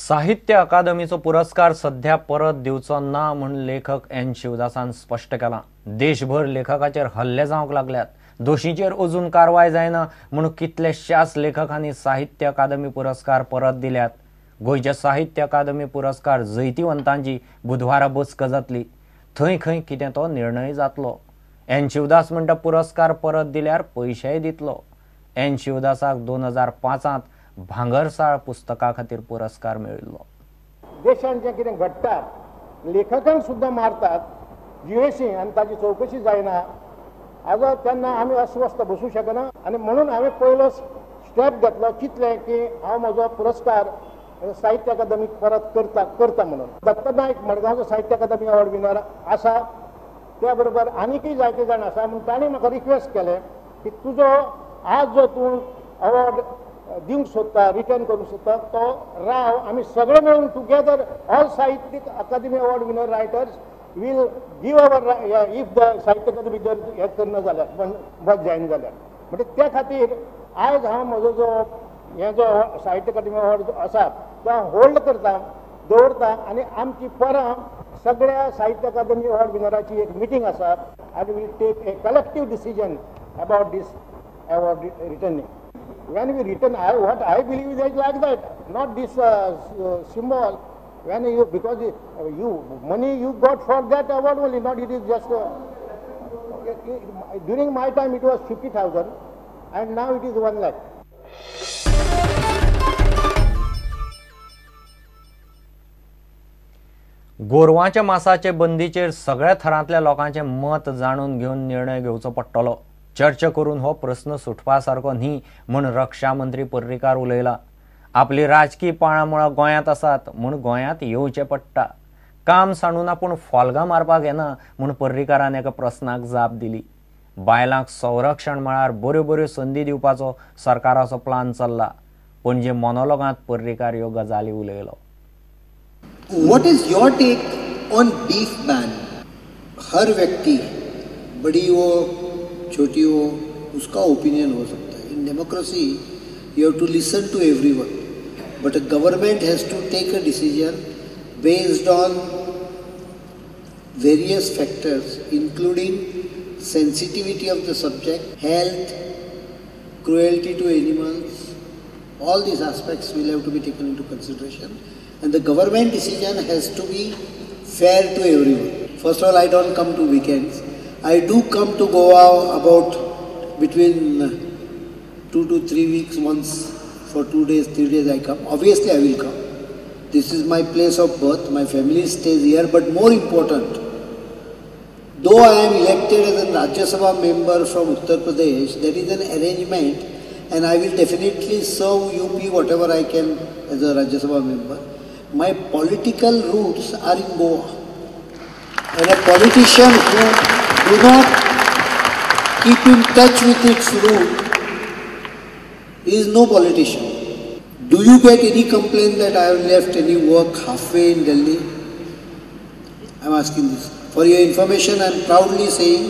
साहित्य अकादमीचो पुरस्कार सध्या परत दिवचो ना म्हूण लेखक एन शिवदासान स्पष्ट केला। देशभर लेखकाचेर हल्ले जावंक लागल्यात। दोशींचेर अजून कारवाय जायना म्हणून कितलेशाच लेखकांनी साहित्य अकादमी पुरस्कार परत दिल्यात। गोंयच्या साहित्य अकादमी पुरस्कार जैतिवंतांची बुधवारा बसका जातली। थंय खंय कितें तो निर्णय जातलो। एन शिवदास म्हणटा पुरस्कार परत दिल्यार पयशेय दितलो। एन शिवदासाक 2005 भांगरसाळ पुस्तका खातीर पुरस्कार मेळिल्लो। देशांत जें कितें घडटा लेखकांक सुद्दां मारतात जीएसी आनी ताची चवकशी जायना हाजो तेन्ना आमी अस्वस्थ बसूं शकना आनी म्हणून हांवें पयलो स्टेप घेतलो चिंतलें की हांव म्हजो पुरस्कार साहित्य अकादमीक परत करता म्हणून। दत्त नायक मडगांवचो साहित्य अकादमी अवॉर्ड विनर आसा, त्या बरोबर आनीकय जायते जाण आसा म्हूण ताणें म्हाका रिक्वेस्ट केलें की तुजो आज जो तूं अवॉर्ड दिवंक सोदता रिटर्न करूंक सोदता तो राव आमी सगळे मेळून टुगेदर ऑल साहित्यिक Akademi award winner writers will give our if the Sahitya Akademi जर हें करना जाल्यार जायना जाल्यार म्हणजे त्या खातीर आयज हांव म्हजो जो साहित्य अकादमी अवॉर्ड आसा तो होल्ड करता दवरता आनी आमची परं सगळ्या साहित्य अकादमी अवॉर्ड विनराची एक मिटींग आसा आनी we'll take a collective decision about this award returning. When we return, what I believe is like that, not this symbol. When you, because money you got for that award only, not it is just. During my time it was 50,000, and now it is 1 lakh. गोरवांच्या मांसाचे बंदीचेर सगळ्या थरांतल्या लोकांचे मत जाणून घेवन निर्णय घेवचो पडटलो। चर्चा करून हो प्रश्न सुटपा सारको न्ही म्हूण रक्षा मंत्री पर्रीकार उलयला। आपली राजकीय पाळामुळां गोंयांत आसात म्हूण गोंयांत येवचें पडटा। काम सांडून आपूण फॉल्गां मारपाक येना म्हूण पर्रीकारान एका प्रस्नाक जाप दिली। बायलांक संरक्षण मळार बऱ्यो बऱ्यो संदी दिवपाचो सरकाराचो प्लान चल्ला। पणजे मोनोलॉगांत पर्रीकार ह्यो गजाली उलयलो। What is your take on beef ban? हर व्यक्ति बड़ी हो छोटी हो उसका ओपिनियन हो सकता है। In democracy you have to listen to everyone, but a government has to take a decision based on various factors including sensitivity of the subject, health, cruelty to animals. All these aspects will have to be taken into consideration, and the government decision has to be fair to everyone. First of all, I don't come to weekends. I do come to Goa about between 2 to 3 weeks once. For 2 days, 3 days I come. Obviously I will come. This is my place of birth. My family stays here. But more important, though I am elected as a Rajya Sabha member from Uttar Pradesh, there is an arrangement, and I will definitely serve UP whatever I can as a Rajya Sabha member. My political roots are in Goa. And a politician who do not keep in touch with its root is no politician. Do you get any complaint that I have left any work halfway in Delhi? I am asking this. For your information, I am proudly saying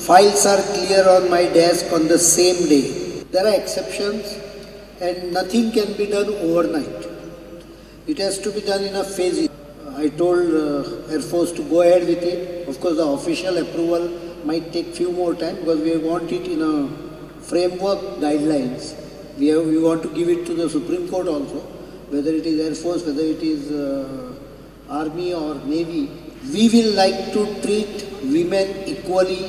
files are clear on my desk on the same day. There are exceptions and nothing can be done overnight. It has to be done in a phase. I told Air Force to go ahead with it. Of course, the official approval might take few more time because we want it in a framework guidelines. We want to give it to the Supreme Court also, whether it is Air Force, whether it is Army or Navy. We will like to treat women equally.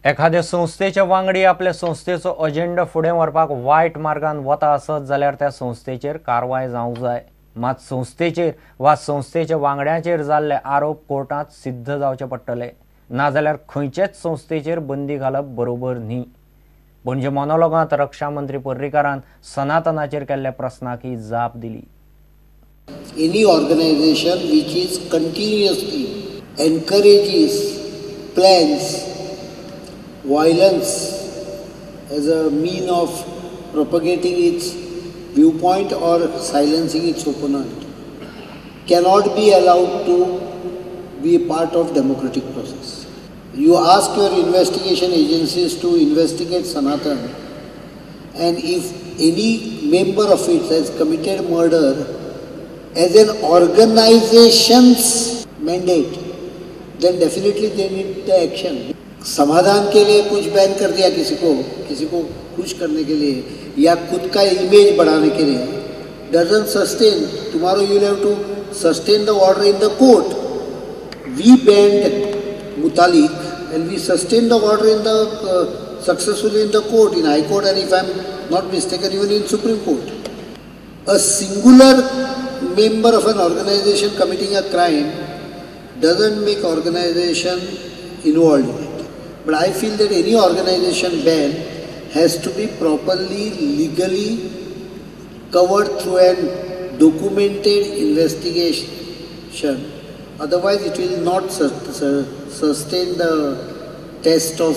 एखाद्या संस्थेच्या वांगडी आपल्या संस्थेचो agenda फुडें व्हरपाक वायट मार्गान वता आसत जाल्यार त्या संस्थेचेर कारवाय जावंक जाय। मात संस्थेचेर वा संस्थेच्या वांगड्यांचेर जाल्ले आरोप कोर्टांत सिद्ध जावचे पडटले, नाजाल्यार खंयचेच संस्थेचेर बंदी घालप बरोबर न्ही। पणजे मोनोलॉगांत रक्षा मंत्री पर्रीकारान सनातनाचेर केल्ल्या प्रस्नाकी जाप दिली। Any organization which is continuously encourages, plans violence as a mean of propagating its viewpoint or silencing its opponent cannot be allowed to be a part of democratic process. You ask your investigation agencies to investigate Sanatan, and if any member of it has committed murder as an organization's mandate, then definitely they need the action. समाधान के लिए कुछ ban कर दिया किसी को खुश करने के लिए या खुद का इमेज बढ़ाने के लिए, doesn't sustain. Tomorrow you will have to sustain the order in the court. We banned Mutalik and we sustained the order in the successfully in the court, in High Court, and if I am not mistaken, even in Supreme Court. A singular member of an organization committing a crime doesn't make organization involved in it. But I feel that any organization ban has to be properly, legally covered through an documented investigation. Otherwise, it will not sustain the test of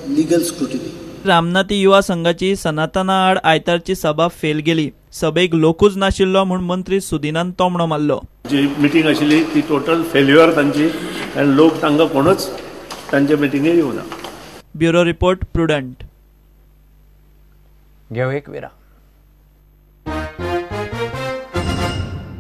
legal scrutiny. Ramnathi युवा संघाची सनातना आड आयतारची सभा fail गेली. सभेक लोकूच नाशिल्लो म्हूण मंत्री सुदिनान तोमणो मारलो. जी meeting आशिल्ली ती टोटल फेल्युअर तांची आनी लोक तांकां कोणूच तांचे मिटींगेक येवना. Bureau report prudent. घेऊ एक विराम.